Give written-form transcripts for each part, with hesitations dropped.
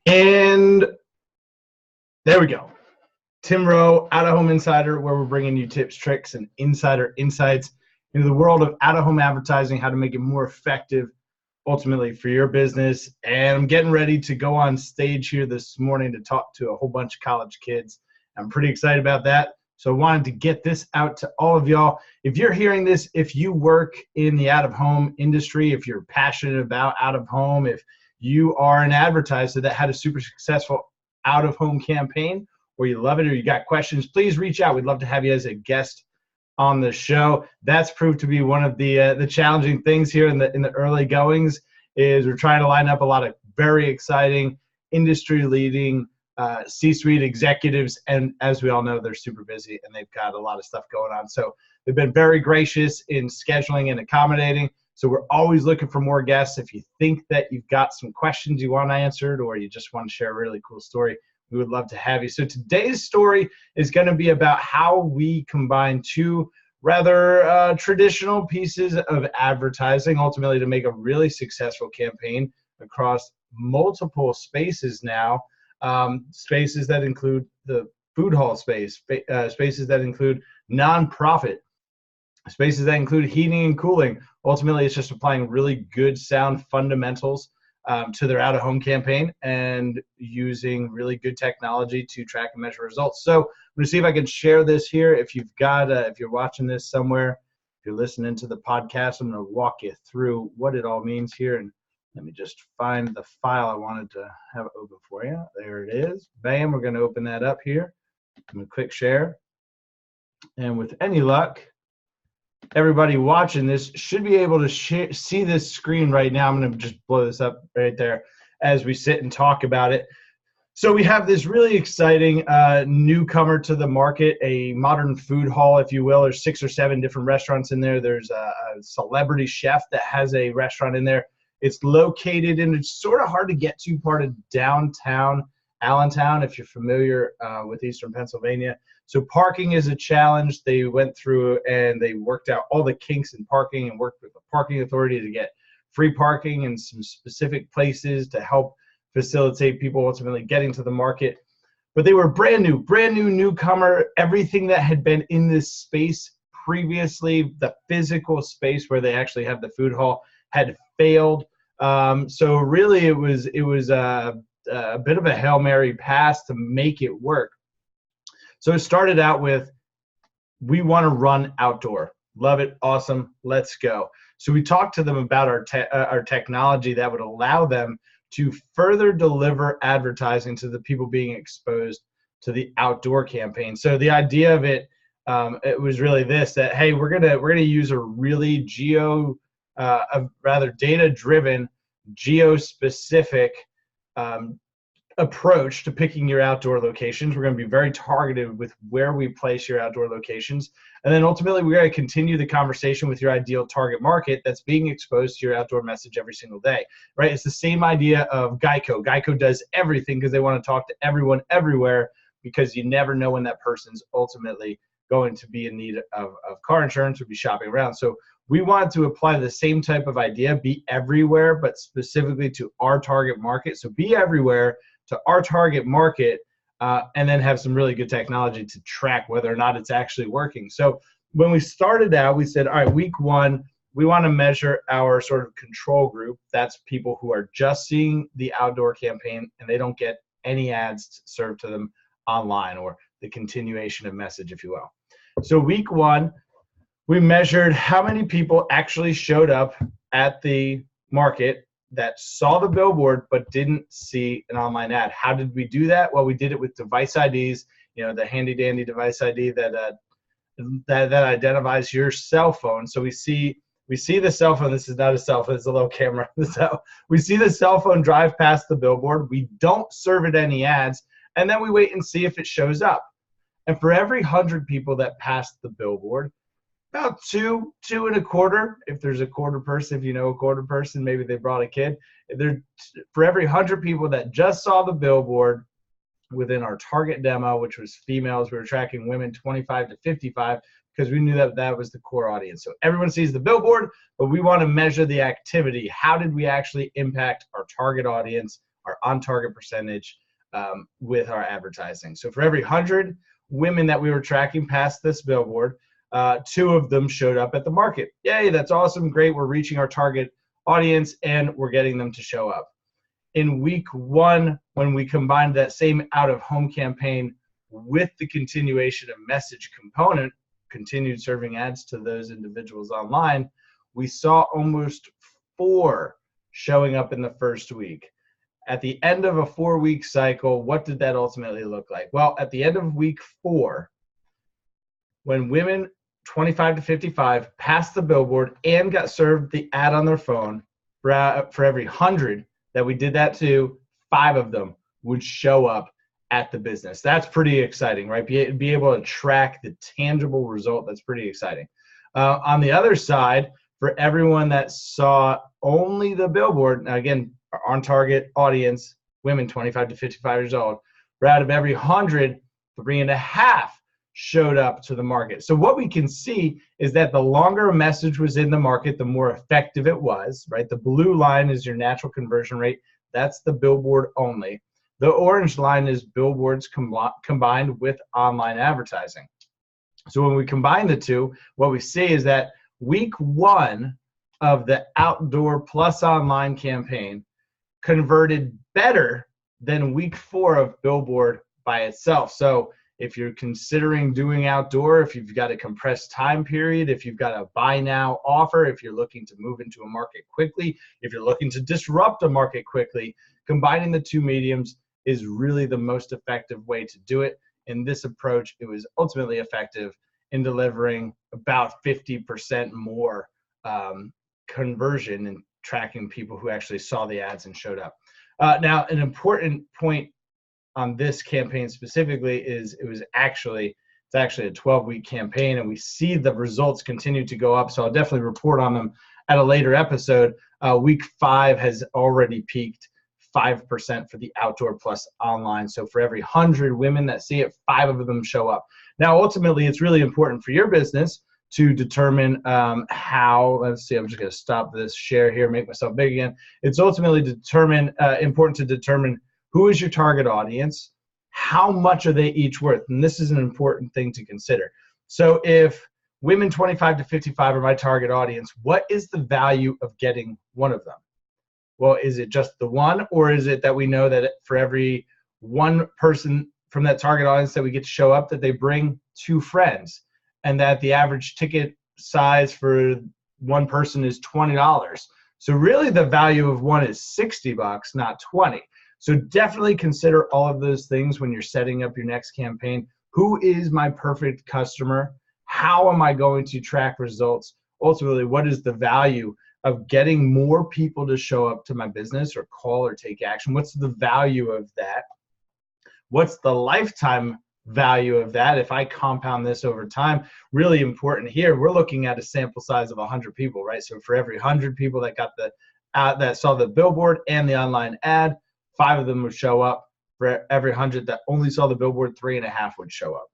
And there we go. Tim Rowe, Out of Home Insider, where we're bringing you tips, tricks, and insider insights into the world of out-of-home advertising, how to make it more effective, ultimately, for your business. And I'm getting ready to go on stage here this morning to talk to a whole bunch of college kids. I'm pretty excited about that. So I wanted to get this out to all of y'all. If you're hearing this, if you work in the out-of-home industry, if you're passionate about out-of-home, if you are an advertiser that had a super successful out-of-home campaign, or you love it, or you got questions, please reach out. We'd love to have you as a guest on the show. That's proved to be one of the challenging things here in the early goings. Is we're trying to line up a lot of very exciting, industry-leading C-suite executives, and as we all know, they're super busy and they've got a lot of stuff going on. So they've been very gracious in scheduling and accommodating. So we're always looking for more guests. If you think that you've got some questions you want answered, or you just want to share a really cool story, we would love to have you. So today's story is going to be about how we combine two rather traditional pieces of advertising, ultimately to make a really successful campaign across multiple spaces now. Spaces that include the food hall space, spaces that include nonprofit, spaces that include heating and cooling. Ultimately, it's just applying really good sound fundamentals to their out-of-home campaign and using really good technology to track and measure results. So I'm going to see if I can share this here. If you've got, if you're watching this somewhere, if you're listening to the podcast, I'm going to walk you through what it all means here. And let me just find the file I wanted to have open for you. There it is. Bam, we're going to open that up here. I'm going to click share. And with any luck, everybody watching this should be able to see this screen right now. I'm going to just blow this up right there as we sit and talk about it. So we have this really exciting newcomer to the market, a modern food hall, if you will. There's 6 or 7 different restaurants in there. There's a celebrity chef that has a restaurant in there. It's located in, it's sort of hard to get to, part of downtown Allentown, if you're familiar with Eastern Pennsylvania. So parking is a challenge. They went through and they worked out all the kinks in parking and worked with the parking authority to get free parking in some specific places to help facilitate people ultimately getting to the market. But they were brand new newcomer. Everything that had been in this space previously, the physical space where they actually have the food hall, had failed. So really it was a bit of a Hail Mary pass to make it work. So it started out with, we want to run outdoor. Love it. Awesome. Let's go. So we talked to them about our technology that would allow them to further deliver advertising to the people being exposed to the outdoor campaign. So the idea of it, it was really this, that, hey, we're gonna use a really rather data-driven, geo-specific approach to picking your outdoor locations. We're going to be very targeted with where we place your outdoor locations. And then ultimately, we're going to continue the conversation with your ideal target market that's being exposed to your outdoor message every single day, right? It's the same idea of Geico. Geico does everything because they want to talk to everyone everywhere, because you never know when that person's ultimately going to be in need of car insurance or be shopping around. So we wanted to apply the same type of idea, be everywhere, but specifically to our target market. So be everywhere to our target market, and then have some really good technology to track whether or not it's actually working. So when we started out, we said, all right, week 1, we want to measure our sort of control group. That's people who are just seeing the outdoor campaign and they don't get any ads served to them online, or the continuation of message, if you will. So week 1, we measured how many people actually showed up at the market that saw the billboard but didn't see an online ad. How did we do that? Well, we did it with device IDs, the handy dandy device ID that identifies your cell phone. So we see the cell phone. This is not a cell phone, it's a little camera. So we see the cell phone drive past the billboard. We don't serve it any ads, and then we wait and see if it shows up. And for every 100 people that passed the billboard, about two and a quarter, if there's a quarter person, if you know a quarter person, maybe they brought a kid. For every 100 people that just saw the billboard within our target demo, which was females, we were tracking women 25 to 55 because we knew that was the core audience. So everyone sees the billboard, but we want to measure the activity. How did we actually impact our target audience our on-target percentage with our advertising. So for every 100 women that we were tracking past this billboard, 2 of them showed up at the market. Yay, that's awesome, great, we're reaching our target audience and we're getting them to show up. In week 1, when we combined that same out-of-home campaign with the continuation of message component, continued serving ads to those individuals online, we saw almost 4 showing up in the first week. At the end of a 4-week cycle, what did that ultimately look like? Well, at the end of week 4, when women 25 to 55 passed the billboard and got served the ad on their phone, for every 100 that we did that to, 5 of them would show up at the business. That's pretty exciting, right? Be able to track the tangible result. That's pretty exciting. On the other side, for everyone that saw only the billboard, now again, our on-target audience, women 25 to 55 years old, for out of every 100, 3.5 showed up to the market. So what we can see is that the longer a message was in the market, the more effective it was, right? The blue line is your natural conversion rate. That's the billboard only. The orange line is billboards combined with online advertising. So when we combine the two, what we see is that week 1 of the outdoor plus online campaign converted better than week 4 of billboard by itself. So if you're considering doing outdoor, if you've got a compressed time period, if you've got a buy now offer, if you're looking to move into a market quickly, if you're looking to disrupt a market quickly, combining the 2 mediums is really the most effective way to do it. In this approach, it was ultimately effective in delivering about 50% more conversion and tracking people who actually saw the ads and showed up. Now, an important point on this campaign specifically is it's actually a 12-week campaign, and we see the results continue to go up. So I'll definitely report on them at a later episode. Week 5 has already peaked 5% for the outdoor plus online. So for every 100 women that see it, 5 of them show up. Now, ultimately, it's really important for your business to determine how, let's see, I'm just going to stop this share here, make myself big again. It's ultimately important to determine who is your target audience, how much are they each worth, and this is an important thing to consider. So if women 25 to 55 are my target audience, what is the value of getting one of them? Well, is it just the one, or is it that we know that for every one person from that target audience that we get to show up, that they bring 2 friends, and that the average ticket size for one person is $20? So really the value of one is $60, not 20. So definitely consider all of those things when you're setting up your next campaign. Who is my perfect customer? How am I going to track results? Ultimately, what is the value of getting more people to show up to my business or call or take action? What's the value of that? What's the lifetime value of that if I compound this over time? Really important here, we're looking at a sample size of 100 people, right? So for every 100 people that got that saw the billboard and the online ad, 5 of them would show up. For every 100 that only saw the billboard, 3.5 would show up.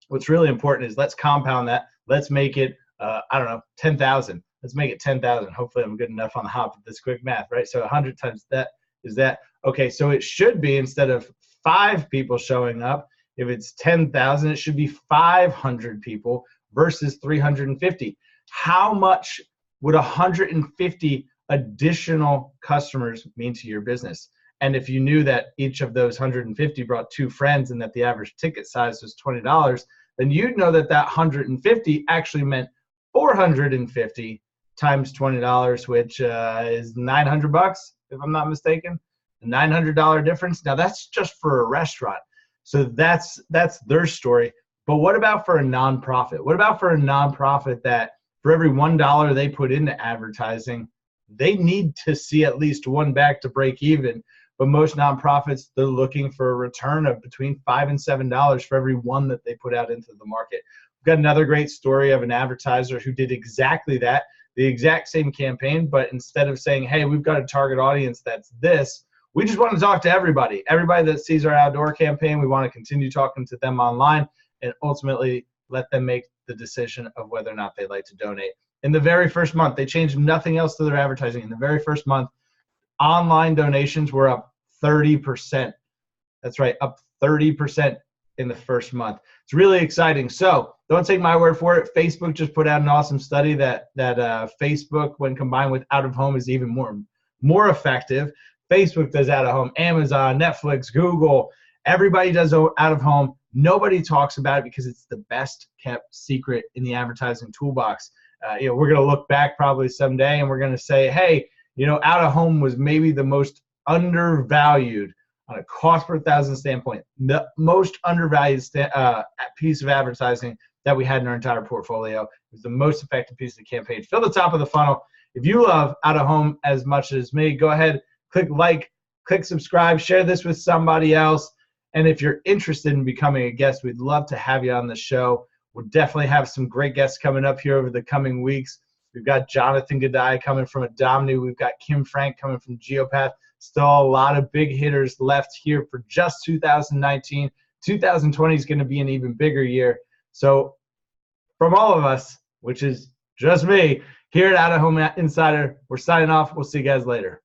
What's really important is let's compound that. Let's make it, 10,000. Let's make it 10,000. Hopefully I'm good enough on the hop with this quick math, right? So 100 times that is that. Okay, so it should be, instead of 5 people showing up, if it's 10,000, it should be 500 people versus 350. How much would 150 additional customers mean to your business? And if you knew that each of those 150 brought 2 friends and that the average ticket size was $20, then you'd know that that 150 actually meant 450 times $20, which is $900, if I'm not mistaken. A $900 difference. Now that's just for a restaurant. So that's their story. But what about for a nonprofit? What about for a nonprofit that for every $1 they put into advertising, they need to see at least 1 back to break even? But most nonprofits, they're looking for a return of between $5 and $7 for every 1 that they put out into the market. We've got another great story of an advertiser who did exactly that, the exact same campaign, but instead of saying, hey, we've got a target audience that's this, we just want to talk to everybody. Everybody that sees our outdoor campaign, we want to continue talking to them online and ultimately let them make the decision of whether or not they'd like to donate. In the very first month, they changed nothing else to their advertising. In the very first month, online donations were up 30%. That's right, up 30% in the first month. It's really exciting. So don't take my word for it. Facebook just put out an awesome study that Facebook, when combined with out of home, is even more effective. Facebook does out of home. Amazon, Netflix, Google, everybody does out of home. Nobody talks about it because it's the best kept secret in the advertising toolbox. We're going to look back probably someday and we're going to say, hey, out of home was maybe the most undervalued on a cost per thousand standpoint, the most undervalued piece of advertising that we had in our entire portfolio. It was the most effective piece of the campaign. Fill the top of the funnel. If you love out of home as much as me, go ahead, click like, click subscribe, share this with somebody else. And if you're interested in becoming a guest, we'd love to have you on the show. We'll definitely have some great guests coming up here over the coming weeks. We've got Jonathan Gadai coming from Adomni. We've got Kim Frank coming from Geopath. Still a lot of big hitters left here for just 2019. 2020 is going to be an even bigger year. So from all of us, which is just me, here at Out of Home Insider, we're signing off. We'll see you guys later.